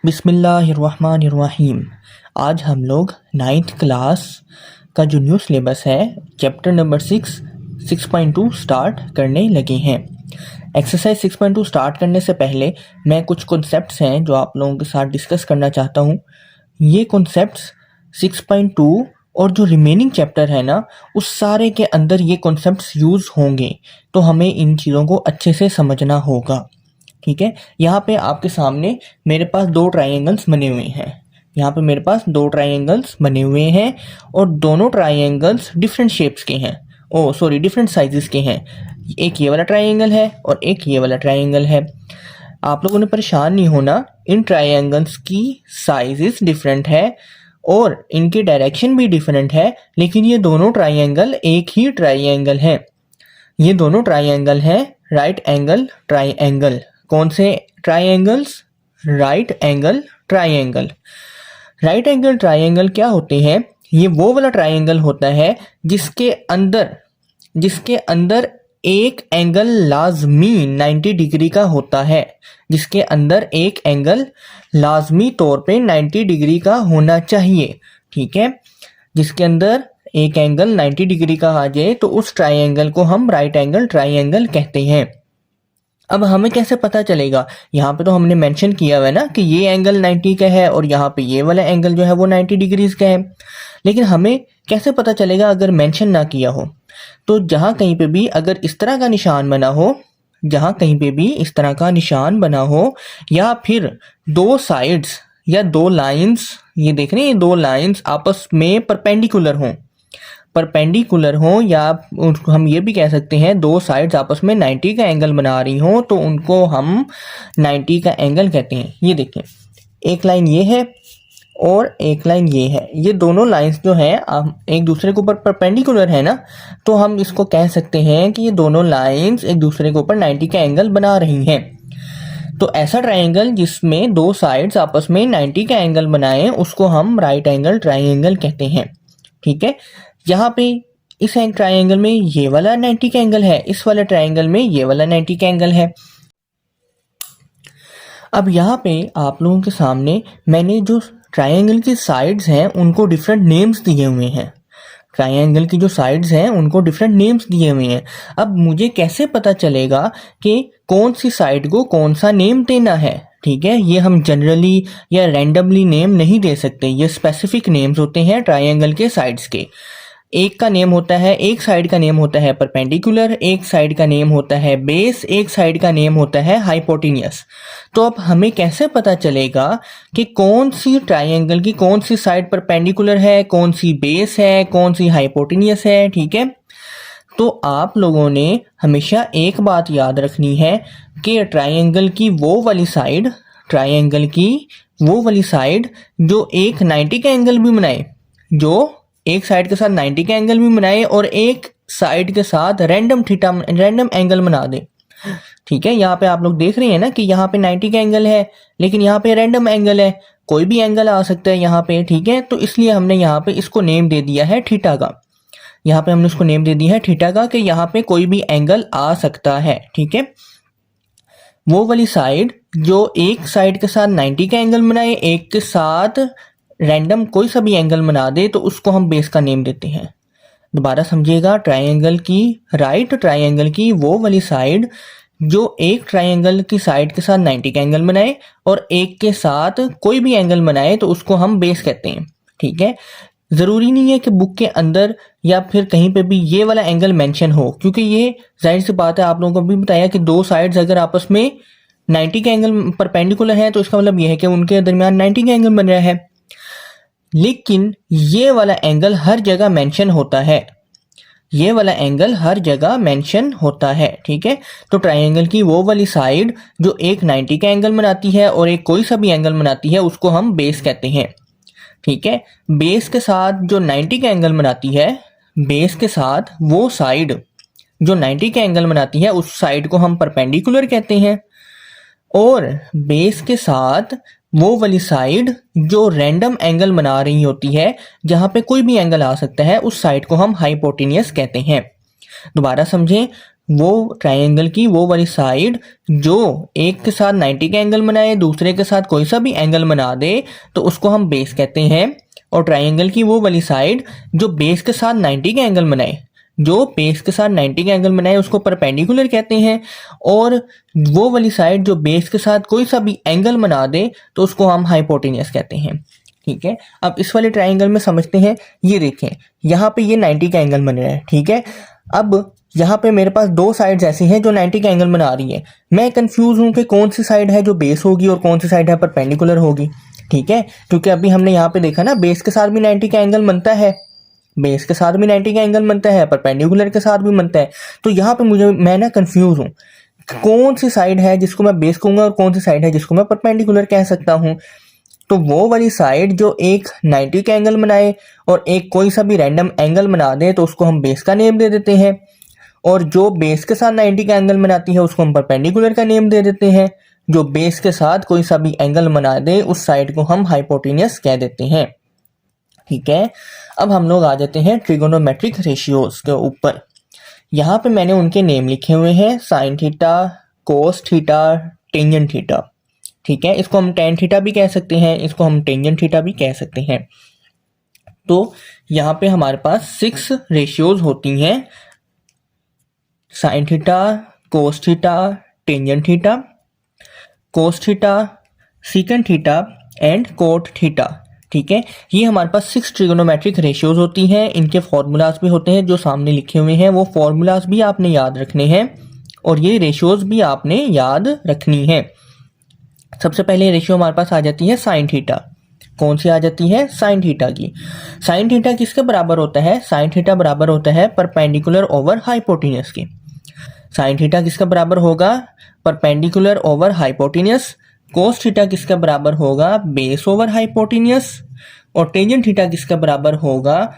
बिस्मिल्लाहिर्रहमानिर्रहीम। आज हम लोग 9th क्लास का जो न्यू सिलेबस है चैप्टर नंबर 6.2 स्टार्ट करने लगे हैं। एक्सरसाइज 6.2 स्टार्ट करने से पहले मैं कुछ कॉन्सेप्ट्स हैं जो आप लोगों के साथ डिस्कस करना चाहता हूँ। ये कॉन्सेप्ट्स 6.2 और जो रिमेनिंग चैप्टर है ना उस सारे के अंदर ये कॉन्सेप्ट्स यूज़ होंगे, तो हमें इन चीज़ों को अच्छे से समझना होगा। ठीक है, यहाँ पे आपके सामने मेरे पास दो ट्राइंगल्स बने हुए हैं। यहाँ पे मेरे पास दो ट्राइंगल्स बने हुए हैं और दोनों ट्राइंगल्स डिफरेंट शेप्स के हैं, डिफरेंट साइजेस के हैं। एक ये वाला ट्राइंगल है और एक ये वाला ट्राइंगल है। आप लोगों ने परेशान नहीं होना, इन ट्राइंगल्स की साइजेस डिफरेंट है और इनकी डायरेक्शन भी डिफरेंट है, लेकिन ये दोनों ट्राइंगल एक ही ट्राइंगल है। ये दोनों ट्राइंगल हैं राइट एंगल ट्राइंगल। कौन से triangles? Right angle triangle. Right angle triangle क्या होते हैं? ये वो वाला ट्राइंगल होता है जिसके अंदर एक एंगल लाजमी 90 डिग्री का होता है। जिसके अंदर एक एंगल लाजमी तौर पे 90 डिग्री का होना चाहिए। ठीक है, जिसके अंदर एक एंगल 90 डिग्री का आ जाए तो उस ट्राइंगल को हम राइट एंगल ट्राइंगल कहते हैं। अब हमें कैसे पता चलेगा? यहाँ पे तो हमने मेंशन किया हुआ है ना कि ये एंगल 90 का है और यहाँ पे ये वाला एंगल जो है वो 90 डिग्रीज का है, लेकिन हमें कैसे पता चलेगा अगर मेंशन ना किया हो? तो जहाँ कहीं पे भी अगर इस तरह का निशान बना हो, जहाँ कहीं पे भी इस तरह का निशान बना हो, या फिर दो साइड्स या दो लाइंस, ये देख रहे हैं, दो लाइंस आपस में परपेंडिकुलर हो, या हम ये भी कह सकते हैं दो साइड्स आपस में 90 का एंगल बना रही हो, तो उनको हम 90 का एंगल कहते हैं। ये देखें, एक लाइन ये है और एक लाइन ये है। ये दोनों लाइंस जो हैं एक दूसरे के ऊपर परपेंडिकुलर है ना, तो हम इसको कह सकते हैं कि ये दोनों लाइंस एक दूसरे के ऊपर 90 का एंगल बना रही हैं। तो ऐसा ट्राइंगल जिसमें दो साइड्स आपस में 90 का एंगल बनाएं उसको हम राइट एंगल ट्राइंगल कहते हैं। ठीक है, यहाँ पे इस ट्राइंगल में ये वाला 90 का एंगल है, इस वाले ट्राइंगल में ये वाला 90 का एंगल है। अब यहाँ पे आप लोगों के सामने मैंने जो ट्राइंगल की साइड्स हैं उनको डिफरेंट नेम्स दिए हुए हैं। ट्राइंगल की जो साइड्स हैं उनको डिफरेंट नेम्स दिए हुए हैं। अब मुझे कैसे पता चलेगा कि कौन सी साइड को कौन सा नेम देना है? ठीक है, ये हम जनरली या रैंडमली नेम नहीं दे सकते। ये स्पेसिफिक नेम्स होते हैं ट्राइंगल के साइड्स के। एक का नेम होता है, एक साइड का नेम होता है परपेंडिकुलर, एक साइड का नेम होता है बेस, एक साइड का नेम होता है हाइपोटेन्यूस। तो अब हमें कैसे पता चलेगा कि कौन सी ट्राइंगल की कौन सी साइड परपेंडिकुलर है, कौन सी बेस है, कौन सी हाइपोटेन्यूस है? ठीक है, तो आप लोगों ने हमेशा एक बात याद रखनी है कि ट्राइंगल की वो वाली साइड जो एक 90 का एंगल भी बनाए, जो एक साइड के साथ 90 का एंगल भी बनाए और एक साइड के साथ रैंडम एंगल बना दे। ठीक है, यहाँ पे आप लोग देख रहे हैं ना कि यहाँ पे 90 का एंगल है, लेकिन यहाँ पे रैंडम एंगल है, कोई भी एंगल आ सकता है यहाँ पे। ठीक है, तो इसलिए हमने यहाँ पे इसको नेम दे दिया है थीटा का। यहाँ पे हमने उसको नेम दे दिया है थीटा का कि यहाँ पे कोई भी एंगल आ सकता है। ठीक है, वो वाली साइड जो एक साइड के साथ 90 का एंगल बनाए, एक के साथ रैंडम कोई सा भी एंगल बना दे, तो उसको हम बेस का नेम देते हैं। दोबारा समझिएगा, राइट ट्राइंगल की वो वाली साइड जो एक ट्राइंगल की साइड के साथ 90 का एंगल बनाए और एक के साथ कोई भी एंगल बनाए तो उसको हम बेस कहते हैं। ठीक है, ज़रूरी नहीं है कि बुक के अंदर या फिर कहीं पे भी ये वाला एंगल मेंशन हो, क्योंकि ये जाहिर सी बात है, आप लोगों को भी बताया कि दो साइड्स अगर आपस में 90 का एंगल परपेंडिकुलर है तो इसका मतलब यह है कि उनके दरमियान 90 का एंगल बन रहा है। लेकिन ये वाला एंगल हर जगह मेंशन होता है, ठीक है, तो ट्राइंगल की वो वाली साइड जो एक 90 का एंगल बनाती है और एक कोई सा भी एंगल बनाती है उसको हम बेस कहते हैं। ठीक है, बेस के साथ जो 90 का एंगल बनाती है, बेस के साथ वो साइड जो 90 का एंगल बनाती है उस साइड को हम परपेंडिकुलर कहते हैं, और बेस के साथ वो वाली साइड जो रैंडम एंगल बना रही होती है, जहाँ पे कोई भी एंगल आ सकता है, उस साइड को हम हाइपोटेन्यूस कहते हैं। दोबारा समझें, वो ट्रायंगल की वो वाली साइड जो एक के साथ 90 का एंगल बनाए, दूसरे के साथ कोई सा भी एंगल बना दे, तो उसको हम बेस कहते हैं। और ट्रायंगल की वो वाली साइड जो बेस के साथ 90 का एंगल बनाए, जो बेस के साथ 90 का एंगल बनाए, उसको परपेंडिकुलर कहते हैं। और वो वाली साइड जो बेस के साथ कोई सा भी एंगल बना दे, तो उसको हम हाइपोटेनियस कहते हैं। ठीक है, अब इस वाले ट्रायंगल में समझते हैं। ये देखें, यहाँ पे ये 90 का एंगल बन रहा है। ठीक है, अब यहाँ पे मेरे पास दो साइड्स ऐसी हैं जो 90 का एंगल बना रही है। मैं कंफ्यूज हूँ कि कौन सी साइड है जो बेस होगी और कौन सी साइड है परपेंडिकुलर होगी। ठीक है, क्योंकि अभी हमने यहाँ पे देखा ना, बेस के साथ भी 90 का एंगल बनता है, बेस के साथ भी 90 का एंगल बनता है, परपेंडिकुलर के साथ भी बनता है। तो यहाँ पे मैं ना कंफ्यूज हूँ, कौन सी साइड है जिसको मैं बेस कहूंगा और कौन सी साइड है जिसको मैं परपेंडिकुलर कह सकता हूँ। तो वो वाली साइड जो एक 90 का एंगल बनाए और एक कोई सा भी रैंडम एंगल बना दे, तो उसको हम बेस का नेम दे देते हैं। और जो बेस के साथ 90 का एंगल बनाती है, उसको हम परपेंडिकुलर का नेम दे देते हैं। जो बेस के साथ कोई सा भी एंगल बना दे, उस साइड को हम हाइपोटेनियस कह देते हैं। ठीक है, अब हम लोग आ जाते हैं ट्रिगोनोमेट्रिक रेशियोज के ऊपर। यहाँ पे मैंने उनके नेम लिखे हुए हैं, sine theta, cos theta, tangent theta. ठीक है, इसको हम टेन थीटा भी कह सकते हैं, इसको हम टेंजेंट थीटा भी कह सकते हैं। तो यहाँ पे हमारे पास 6 रेशियोज होती हैं, sine theta, cos theta, tangent theta, cos theta, secant theta and cot theta. ठीक है, ये हमारे पास 6 ट्रिगोनोमेट्रिक रेशियोज होती हैं। इनके फॉर्मूलाज भी होते हैं जो सामने लिखे हुए हैं, वो फॉर्मूलाज भी आपने याद रखने हैं और ये रेशियोज भी आपने याद रखनी है। सबसे पहले रेशियो हमारे पास आ जाती है साइन थीटा। कौन सी आ जाती है? साइन थीटा की। साइन थीटा किसके बराबर होता है? साइन थीटा बराबर होता है परपेंडिकुलर ओवर हाइपोटेनियस के। साइन थीटा किसका बराबर होगा? Perpendicular over hypotenuse. Cos theta किसका बराबर होगा? Base over hypotenuse. और टेंजेंट थीटा किसका बराबर होगा?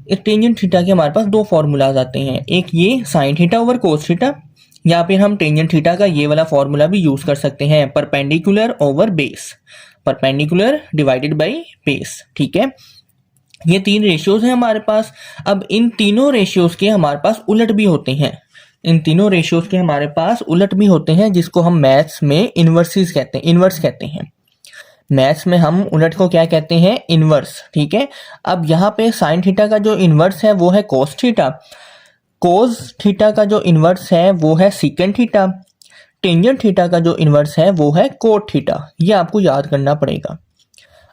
इस टेंजेंट थीटा के हमारे पास दो फॉर्मूलाज आते हैं, एक ये sine theta over cos theta, या फिर हम टेंजेंट थीटा का ये वाला फॉर्मूला भी यूज कर सकते हैं, perpendicular over base, perpendicular divided by base. ठीक है, ये 3 रेशियोज हैं हमारे पास। अब इन तीनों रेशियोज के हमारे पास उलट भी होते हैं, इन तीनों रेशियोज के हमारे पास उलट भी होते हैं, जिसको हम मैथ्स में इनवर्सिस कहते हैं, इनवर्स कहते हैं। मैथ्स में हम उलट को क्या कहते हैं? इनवर्स। ठीक है, अब यहाँ पे साइन थीटा का जो इनवर्स है वो है कोस थीटा, कोस थीटा का जो इनवर्स है वो है सीकेंट थीटा, टेंजेंट थीटा का जो इनवर्स है वो है कोट थीटा। ये आपको याद करना पड़ेगा।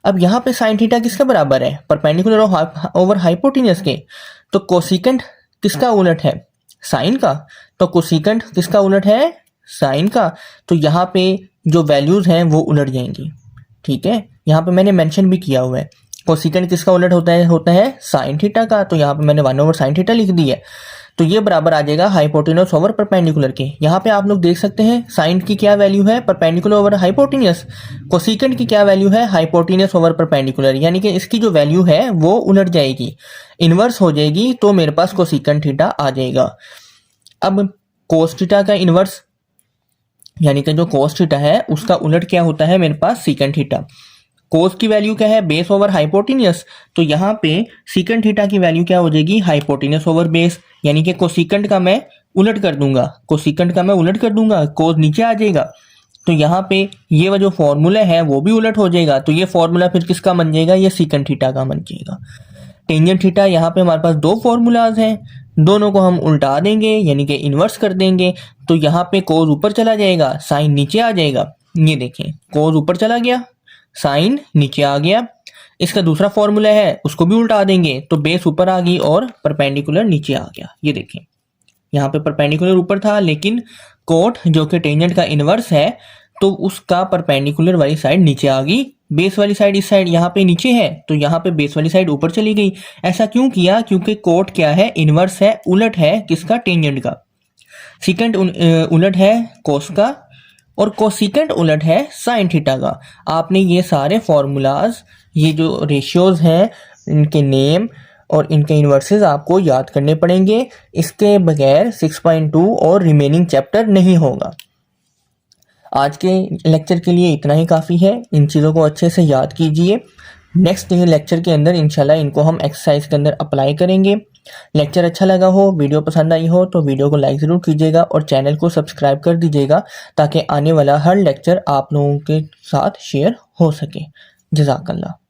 अब यहाँ पे साइन थीटा किसके बराबर है? परपेंडिकुलर ओवर हाइपोटेनियस के। तो कोसिकेंट किसका उलट है? साइन का। तो कोसिकेंट किसका उलट है? साइन का। तो यहाँ पे जो वैल्यूज हैं वो उलट जाएंगी। ठीक है, यहाँ पे मैंने मेंशन भी किया हुआ है। कोसिकेंट किसका उलट होता है साइन थीटा का। तो यहाँ पे मैंने 1 ओवर साइन थीटा लिख दी है। तो ये बराबर आ जाएगा हाइपोटेनियस ओवर परपेंडिकुलर के। यहाँ पे आप लोग देख सकते हैं साइन की क्या वैल्यू है? Perpendicular over hypotenuse. कोसिकेंट की क्या वैल्यू है? Hypotenuse over perpendicular. यानी कि इसकी जो वैल्यू है वो उलट जाएगी, इनवर्स हो जाएगी, तो मेरे पास कोसिकेंट थीटा आ जाएगा। अब कोस थीटा का इनवर्स यानी कि जो कोस थीटा है उसका उलट क्या होता है मेरे पास? Secant theta. कोस की वैल्यू क्या है? Base over hypotenuse. तो यहाँ पे सीकेंट थीटा की वैल्यू क्या हो जाएगी? Hypotenuse over base. यानी कि कोसिकेंट का मैं उलट कर दूंगा, कोसिकेंट का मैं उलट कर दूंगा, कोस नीचे आ जाएगा। तो यहाँ पे ये वो जो फॉर्मूला है वो भी उलट हो जाएगा। तो ये फॉर्मूला फिर किसका बन जाएगा? ये सीकेंट थीटा का बन जाएगा। टेंजेंट थीटा, यहाँ पे हमारे पास 2 फॉर्मूलाज हैं, दोनों को हम उल्टा देंगे यानी कि इनवर्स कर देंगे। तो यहाँ पे कोस ऊपर चला जाएगा, साइन नीचे आ जाएगा। ये देखें, कोस ऊपर चला गया, साइन नीचे आ गया। इसका दूसरा फॉर्मूला है उसको भी उल्टा देंगे, तो बेस ऊपर आ गई और परपेंडिकुलर नीचे आ गया। ये देखें, यहाँ पे परपेंडिकुलर ऊपर था, लेकिन कोट जो कि टेंजेंट का इनवर्स है, तो उसका परपेंडिकुलर वाली साइड नीचे आ गई, बेस वाली साइड इस साइड यहाँ पे नीचे है, तो यहाँ पे बेस वाली साइड ऊपर चली गई। ऐसा क्यों किया? क्योंकि कोट क्या है? इनवर्स है, उलट है किसका? टेंजेंट का। सीकेंट उलट है कोस का, और कोसिकेंट उलट है साइन थीटा का। आपने ये सारे फॉर्मूलाज, ये जो रेशियोज हैं, इनके नेम और इनके इन्वर्सेस आपको याद करने पड़ेंगे। इसके बगैर 6.2 और रिमेनिंग चैप्टर नहीं होगा। आज के लेक्चर के लिए इतना ही काफ़ी है। इन चीज़ों को अच्छे से याद कीजिए। नेक्स्ट लेक्चर के अंदर इंशाल्लाह इनको हम एक्सरसाइज के अंदर अप्लाई करेंगे। लेक्चर अच्छा लगा हो, वीडियो पसंद आई हो तो वीडियो को लाइक ज़रूर कीजिएगा और चैनल को सब्सक्राइब कर दीजिएगा ताकि आने वाला हर लेक्चर आप लोगों के साथ शेयर हो सके। जज़ाकल्लाह।